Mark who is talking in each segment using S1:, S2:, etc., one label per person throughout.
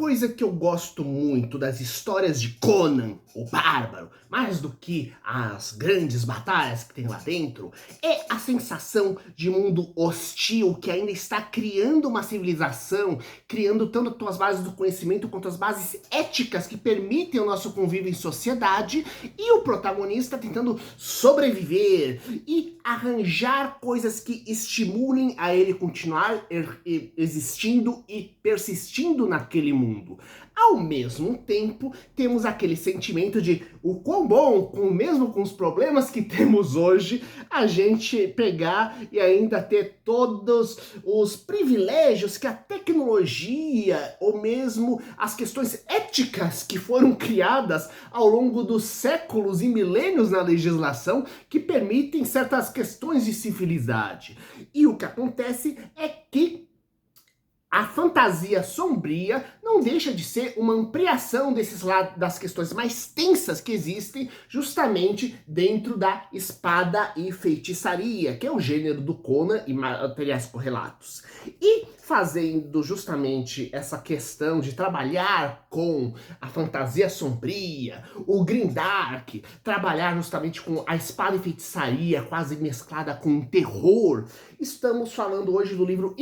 S1: coisa que eu gosto muito das histórias de Conan, o Bárbaro, mais do que as grandes batalhas que tem lá dentro, é a sensação de mundo hostil que ainda está criando uma civilização, criando tanto as bases do conhecimento quanto as bases éticas que permitem o nosso convívio em sociedade, e o protagonista tentando sobreviver e arranjar coisas que estimulem a ele continuar existindo e persistindo naquele mundo. Ao mesmo tempo, temos aquele sentimento de o quão bom, mesmo com os problemas que temos hoje, a gente pegar e ainda ter todos os privilégios que a tecnologia, ou mesmo as questões éticas que foram criadas ao longo dos séculos e milênios na legislação, que permitem certas questões de civilidade. E o que acontece é que a fantasia sombria não deixa de ser uma ampliação das questões mais tensas que existem justamente dentro da espada e feitiçaria, que é o gênero do Conan e materiais correlatos. E fazendo justamente essa questão de trabalhar com a fantasia sombria, o Grimdark, trabalhar justamente com a espada e feitiçaria quase mesclada com terror, estamos falando hoje do livro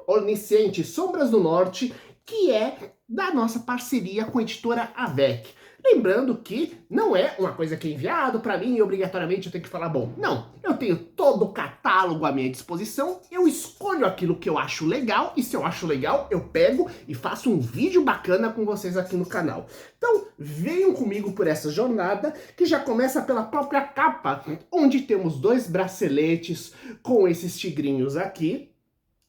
S1: Onisciente Sombras do Norte, que é da nossa parceria com a editora Avec. Lembrando que não é uma coisa que é enviado para mim e obrigatoriamente eu tenho que falar bom. Não, eu tenho todo o catálogo à minha disposição, eu escolho aquilo que eu acho legal e se eu acho legal eu pego e faço um vídeo bacana com vocês aqui no canal. Então venham comigo por essa jornada que já começa pela própria capa, onde temos 2 braceletes com esses tigrinhos aqui.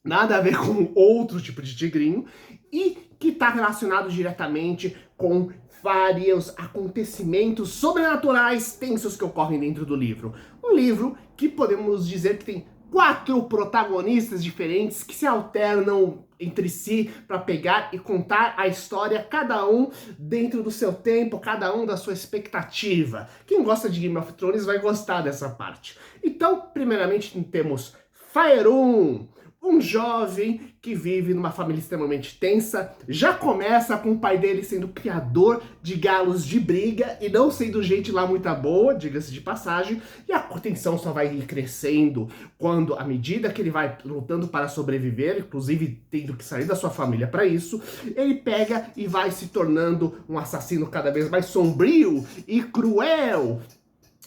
S1: Nada a ver com outro tipo de tigrinho, e que está relacionado diretamente com vários acontecimentos sobrenaturais tensos que ocorrem dentro do livro. Um livro que podemos dizer que tem 4 protagonistas diferentes que se alternam entre si para pegar e contar a história, cada um dentro do seu tempo, cada um da sua expectativa. Quem gosta de Game of Thrones vai gostar dessa parte. Então, primeiramente temos Faerun, um jovem que vive numa família extremamente tensa, já começa com o pai dele sendo criador de galos de briga e não sendo gente lá muito boa, diga-se de passagem, e a tensão só vai ir crescendo quando, à medida que ele vai lutando para sobreviver, inclusive tendo que sair da sua família para isso, ele pega e vai se tornando um assassino cada vez mais sombrio e cruel,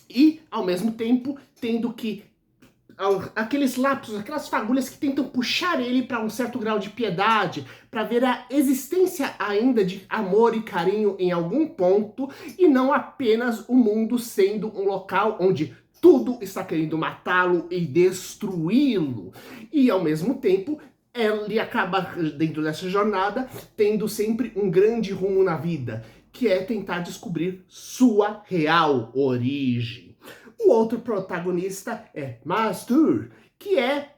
S1: e, ao mesmo tempo, tendo que aqueles lapsos, aquelas fagulhas que tentam puxar ele para um certo grau de piedade, para ver a existência ainda de amor e carinho em algum ponto, e não apenas o mundo sendo um local onde tudo está querendo matá-lo e destruí-lo. E ao mesmo tempo, ele acaba, dentro dessa jornada, tendo sempre um grande rumo na vida, que é tentar descobrir sua real origem. O outro protagonista é Mastur, que é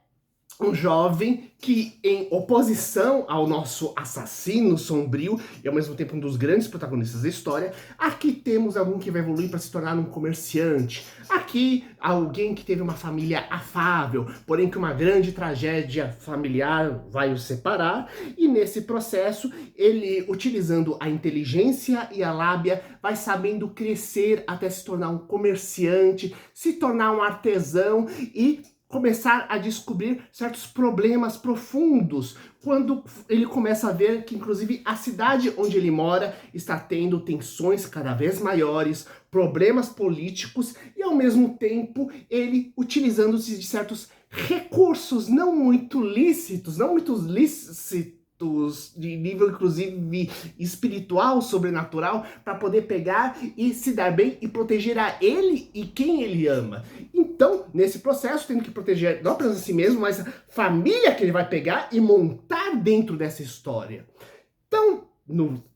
S1: um jovem que, em oposição ao nosso assassino sombrio, e ao mesmo tempo um dos grandes protagonistas da história, aqui temos alguém que vai evoluir para se tornar um comerciante. Aqui, alguém que teve uma família afável, porém que uma grande tragédia familiar vai o separar, e nesse processo, ele, utilizando a inteligência e a lábia, vai sabendo crescer até se tornar um comerciante, se tornar um artesão e começar a descobrir certos problemas profundos, quando ele começa a ver que, inclusive, a cidade onde ele mora está tendo tensões cada vez maiores, problemas políticos, e ao mesmo tempo ele utilizando-se de certos recursos não muito lícitos, de nível inclusive espiritual, sobrenatural, para poder pegar e se dar bem e proteger a ele e quem ele ama. Então, nesse processo, tendo que proteger não apenas a si mesmo, mas a família que ele vai pegar e montar dentro dessa história. Então,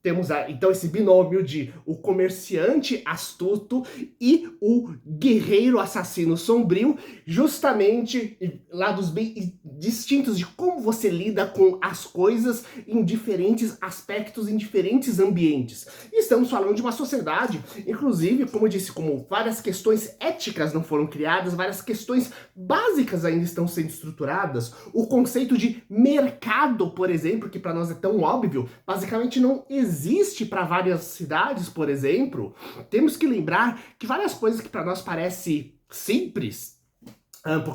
S1: temos então esse binômio de o comerciante astuto e o guerreiro assassino sombrio, justamente lados bem distintos de como você lida com as coisas em diferentes aspectos, em diferentes ambientes. E estamos falando de uma sociedade, inclusive, como eu disse, como várias questões éticas não foram criadas, várias questões básicas ainda estão sendo estruturadas. O conceito de mercado, por exemplo, que para nós é tão óbvio, basicamente não existe para várias cidades, por exemplo. Temos que lembrar que várias coisas que para nós parecem simples,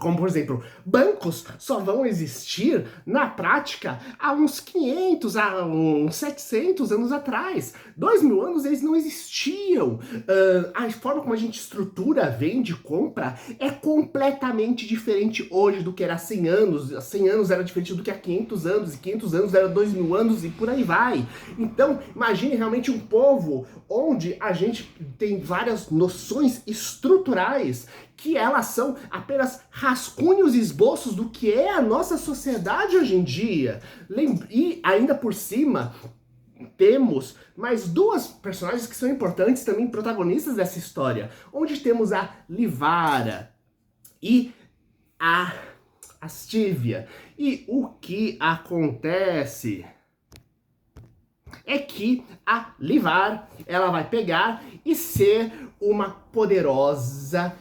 S1: como, por exemplo, bancos só vão existir na prática há uns 500, há uns 700 anos atrás. 2000 anos eles não existiam. A forma como a gente estrutura, vende, compra é completamente diferente hoje do que era há 100 anos. Há 100 anos era diferente do que há 500 anos, e 500 anos era 2000 anos e por aí vai. Então, imagine realmente um povo onde a gente tem várias noções estruturais que elas são apenas rascunhos e esboços do que é a nossa sociedade hoje em dia. E ainda por cima, temos mais duas personagens que são importantes também, protagonistas dessa história, onde temos a Livara e a Astívia. E o que acontece é que a Livar, ela vai pegar e ser uma poderosa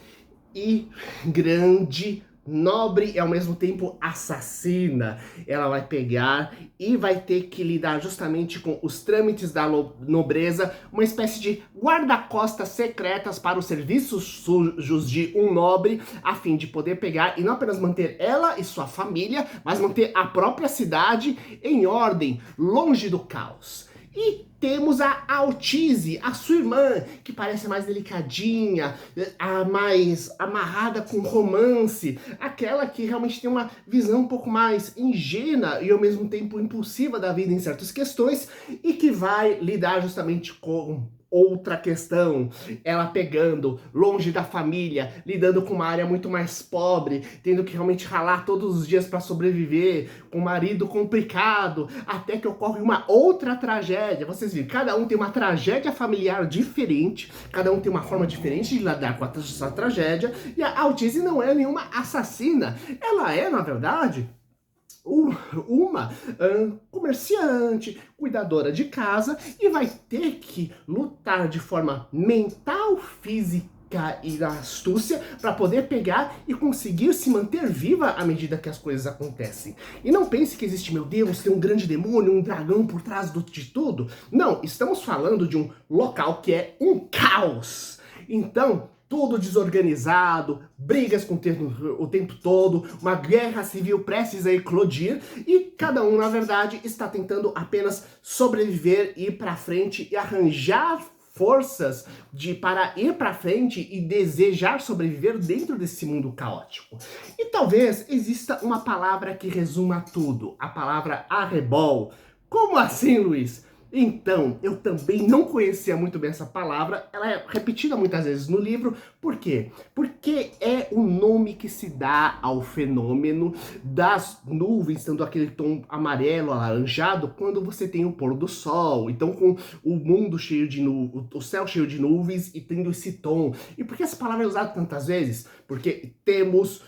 S1: e grande, nobre e ao mesmo tempo assassina. Ela vai pegar e vai ter que lidar justamente com os trâmites da nobreza, uma espécie de guarda-costas secretas para os serviços sujos de um nobre, a fim de poder pegar e não apenas manter ela e sua família, mas manter a própria cidade em ordem, longe do caos. E temos a Altize, a sua irmã, que parece mais delicadinha, a mais amarrada com romance, aquela que realmente tem uma visão um pouco mais ingênua e ao mesmo tempo impulsiva da vida em certas questões e que vai lidar justamente com outra questão, ela pegando, longe da família, lidando com uma área muito mais pobre, tendo que realmente ralar todos os dias para sobreviver, com um marido complicado, até que ocorre uma outra tragédia. Vocês viram, cada um tem uma tragédia familiar diferente, cada um tem uma forma diferente de lidar com essa tragédia, e a Altize não é nenhuma assassina, ela é, na verdade, uma comerciante, cuidadora de casa e vai ter que lutar de forma mental, física e da astúcia para poder pegar e conseguir se manter viva à medida que as coisas acontecem. E não pense que existe, meu Deus, tem um grande demônio, um dragão por trás de tudo. Não, estamos falando de um local que é um caos. Então, tudo desorganizado, brigas o tempo todo, uma guerra civil prestes a eclodir e cada um, na verdade, está tentando apenas sobreviver, ir para frente e arranjar forças para ir para frente e desejar sobreviver dentro desse mundo caótico. E talvez exista uma palavra que resuma tudo, a palavra arrebol. Como assim, Luiz? Então, eu também não conhecia muito bem essa palavra, ela é repetida muitas vezes no livro, por quê? Porque é o nome que se dá ao fenômeno das nuvens, tanto aquele tom amarelo, alaranjado, quando você tem o pôr do sol, então com o mundo cheio de nuvens, o céu cheio de nuvens e tendo esse tom. E por que essa palavra é usada tantas vezes? Porque temos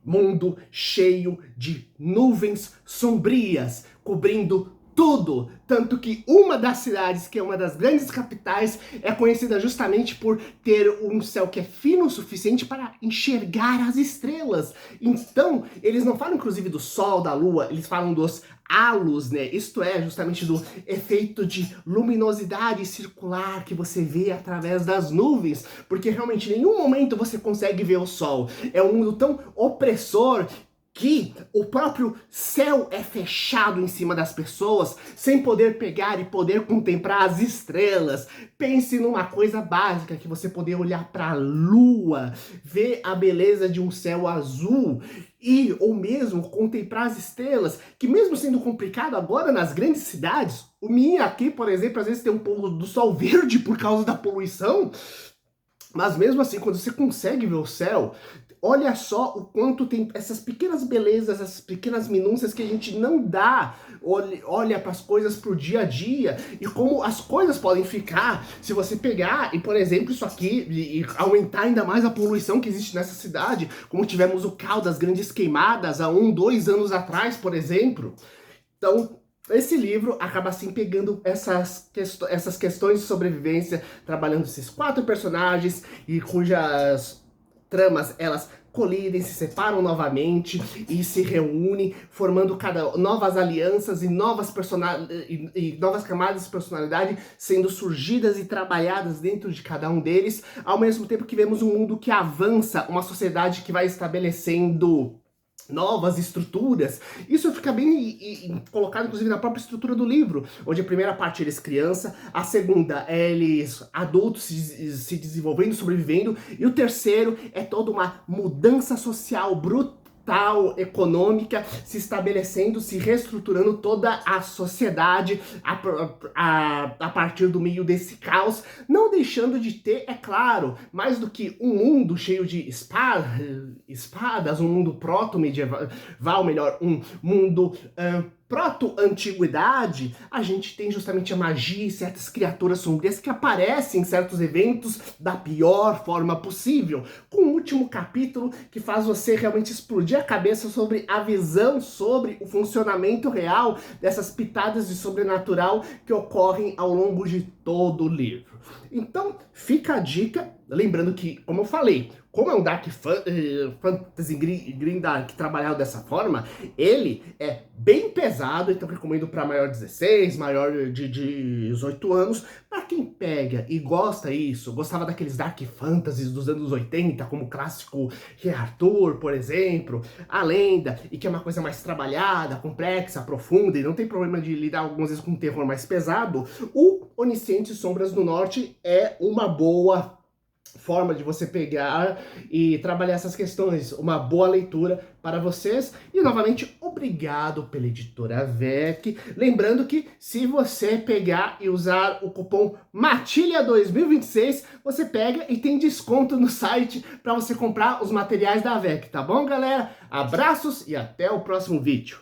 S1: mundo cheio de nuvens sombrias, cobrindo tudo, tanto que uma das cidades, que é uma das grandes capitais, é conhecida justamente por ter um céu que é fino o suficiente para enxergar as estrelas. Então, eles não falam inclusive do sol, da lua, eles falam dos halos, né? Isto é, justamente do efeito de luminosidade circular que você vê através das nuvens, porque realmente em nenhum momento você consegue ver o sol. É um mundo tão opressor que o próprio céu é fechado em cima das pessoas, sem poder pegar e poder contemplar as estrelas. Pense numa coisa básica, que você poder olhar para a lua, ver a beleza de um céu azul, ou mesmo contemplar as estrelas, que mesmo sendo complicado agora nas grandes cidades, o minha aqui, por exemplo, às vezes tem um pouco do sol verde por causa da poluição, mas mesmo assim, quando você consegue ver o céu, olha só o quanto tem essas pequenas belezas, essas pequenas minúcias que a gente não dá, olha para as coisas pro dia a dia e como as coisas podem ficar se você pegar e, por exemplo, isso aqui e aumentar ainda mais a poluição que existe nessa cidade, como tivemos o caos das grandes queimadas há 2 anos atrás, por exemplo. Então, esse livro acaba assim pegando essas questões de sobrevivência, trabalhando esses 4 personagens e cujas tramas elas colidem, se separam novamente e se reúnem, formando novas alianças e novas camadas de personalidade sendo surgidas e trabalhadas dentro de cada um deles, ao mesmo tempo que vemos um mundo que avança, uma sociedade que vai estabelecendo novas estruturas. Isso fica bem colocado, inclusive, na própria estrutura do livro, onde a primeira parte eles criança, a segunda eles adultos se desenvolvendo, sobrevivendo, e o terceiro é toda uma mudança social brutal, econômica, se estabelecendo, se reestruturando toda a sociedade a partir do meio desse caos, não deixando de ter, é claro, mais do que um mundo cheio de espadas, um mundo proto-medieval, melhor, um mundo proto-antiguidade, a gente tem justamente a magia e certas criaturas sombrias que aparecem em certos eventos da pior forma possível, com o último capítulo que faz você realmente explodir a cabeça sobre a visão, sobre o funcionamento real dessas pitadas de sobrenatural que ocorrem ao longo de todo o livro. Então, fica a dica, lembrando que, como eu falei, como é um Dark Fantasy Green Dark trabalhado dessa forma, ele é bem pesado, então recomendo para maior de 16, maior de 18 anos. Para quem pega e gosta isso, gostava daqueles Dark Fantasies dos anos 80, como o clássico Rei Arthur, por exemplo, A Lenda, e que é uma coisa mais trabalhada, complexa, profunda, e não tem problema de lidar algumas vezes com um terror mais pesado, o Oniscientes Sombras do Norte é uma boa forma de você pegar e trabalhar essas questões, uma boa leitura para vocês. E novamente, obrigado pela editora VEC. Lembrando que se você pegar e usar o cupom MATILHA 2026, você pega e tem desconto no site para você comprar os materiais da VEC, tá bom, galera? Abraços e até o próximo vídeo.